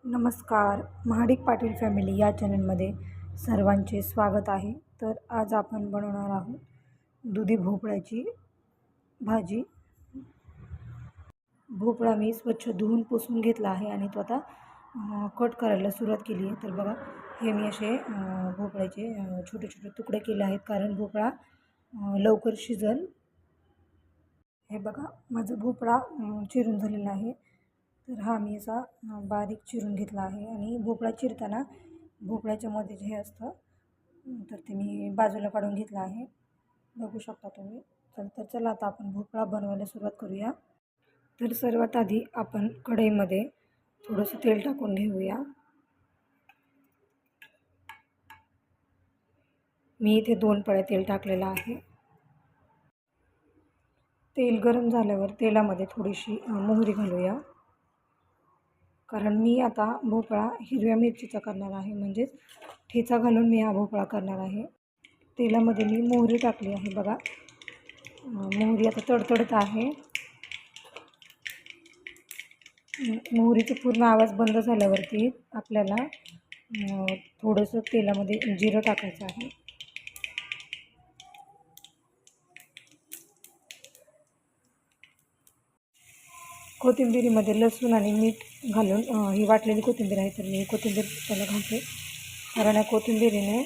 नमस्कार. महाडिक पाटील फॅमिली या चॅनलमध्ये सर्वांचे स्वागत आहे. तर आज आपण बनवणार आहोत दुधी भोपळ्याची भाजी. भोपळा मी स्वच्छ धुवून पुसून घेतला आहे आणि तो आता कट करायला सुरुवात केली आहे. तर बघा, हे मी असे भोपळ्याचे छोटे छोटे तुकडे केले आहेत, कारण भोपळा लवकर शिजल. हे बघा, माझा भोपळा चिरून झालेला आहे. तर हा मी असा बारीक चिरून घेतला आहे. आणि भोपळा चिरताना भोपळ्याच्या मध्ये जे असतं तर ते मी बाजूला काढून घेतलं आहे, बघू शकता तुम्ही. तर चला आता आपण भोपळा बनवायला सुरुवात करूया. तर सर्वात आधी आपण कढईमध्ये थोडंसं तेल टाकून घेऊया. मी इथे 2 पळ्या तेल टाकलेलं आहे. तेल गरम झाल्यावर तेलामध्ये थोडीशी मोहरी घालूया, कारण मी आता भोपळा हिरव्या मिरचीचा करणार आहे, म्हणजेच ठेचा घालून मी हा भोपळा करणार आहे. तेलामध्ये मी मोहरी टाकली आहे. बघा, मोहरी आता तडतडत आहे. मोहरीचा पूर्ण आवाज बंद झाल्यावरती आपल्याला थोडंसं तेलामध्ये जिरं टाकायचं आहे. कोथिंबिरीमध्ये लसूण आणि मीठ घालून ही वाटलेली कोथिंबीर आहे, तर मी कोथिंबीर त्याला घालते, कारण या कोथिंबिरीने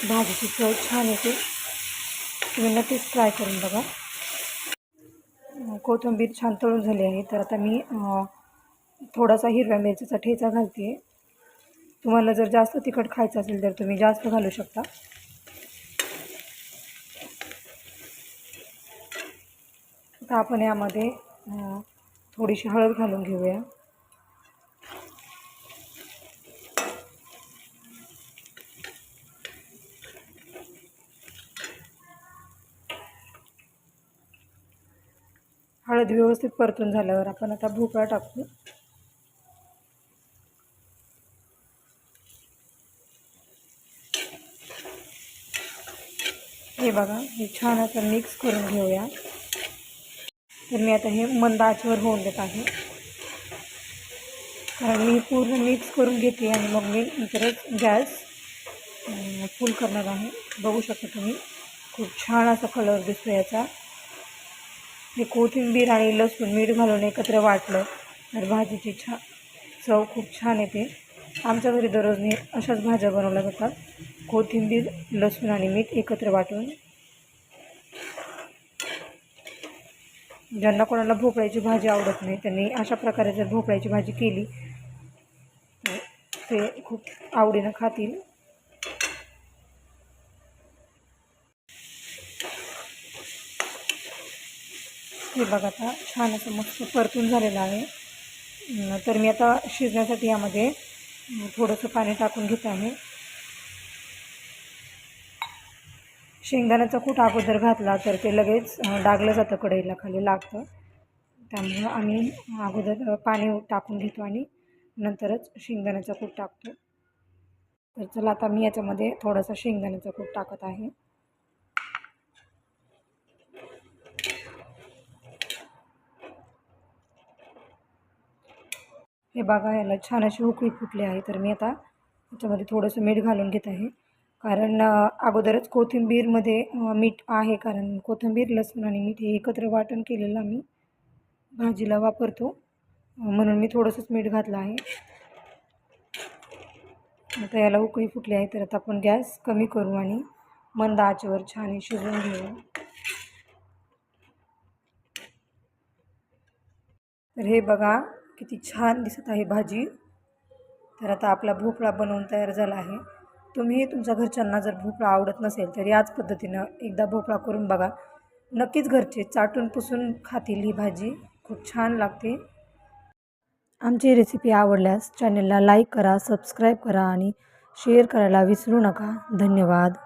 भाजीची चव छान येते. तुम्ही नक्कीच ट्राय करून बघा. कोथिंबीर छान तळून झाली आहे. तर आता मी थोडासा हिरव्या मिरचीचा ठेचा घालते. तुम्हाला जर जास्त तिखट खायचं असेल तर तुम्ही जास्त घालू शकता. आता आपण यामध्ये थोडीशी हळद घालून घेऊया. हळद व्यवस्थित परतून झाल्यावर आपण आता भोपळा टाकू. हे बघा, हे छान असं मिक्स करून घेऊया. तर मी आता हे मंद आचेवर होऊन देत आहे, कारण मी पूर्ण मिक्स करून घेते आणि मग मी नंतरच गॅस फुल करणार आहे. बघू शकता तुम्ही, खूप छान असा कलर दिसतो याचा. हे कोथिंबीर आणि लसूण मीठ घालून एकत्र वाटलं तर भाजीची चव खूप छान येते. आमच्या घरी दररोज अशाच भाज्या बनवल्या जातात, कोथिंबीर, लसूण आणि मीठ एकत्र वाटून. ज्यांना कोणाला भोपळ्याची भाजी आवडत नाही त्यांनी अशा प्रकारे जर भोपळ्याची भाजी केली तर ते खूप आवडीनं खातील. हे बघा, आता छान असं मस्त परतून झालेलं आहे. तर मी आता शिजण्यासाठी यामध्ये थोडंसं पाणी टाकून घेत आहे. शेंगदाण्याचा कूट अगोदर घातला तर ते लगेच डागलं जातं, कढईला खाली लागतं. त्यामुळं आम्ही अगोदर पाणी टाकून घेतो आणि नंतरच शेंगदाण्याचा कूट टाकतो. तर चला, आता मी याच्यामध्ये थोडासा शेंगदाण्याचा कूट टाकत आहे. हे बघा, याला छान अशी उकळी फुटली आहे. तर मी आता याच्यामध्ये थोडंसं मीठ घालून घेत आहे, कारण अगोदरच कोथिंबीरमध्ये मीठ आहे, कारण कोथिंबीर, लसूण आणि मीठ हे एकत्र वाटण केलेलं मी भाजीला वापरतो, म्हणून मी थोडंसंच मीठ घातलं आहे. आता याला उकळी फुटली आहे, तर आता आपण गॅस कमी करू आणि मंद आचेवर छान शिजवून घेऊ. तर हे बघा, किती छान दिसत आहे भाजी. तर आता आपला भोपळा बनवून तयार झाला आहे. तुम्ही तुमच्या घरच्यांना जर भोपळा आवडत नसेल तर याच पद्धतीनं एकदा भोपळा करून बघा. नक्कीच घरचे चाटून पुसून खातील ही भाजी. खूप छान लागते. आमची रेसिपी आवडल्यास चॅनलला लाईक करा, सबस्क्राईब करा आणि शेअर करायला विसरू नका. धन्यवाद.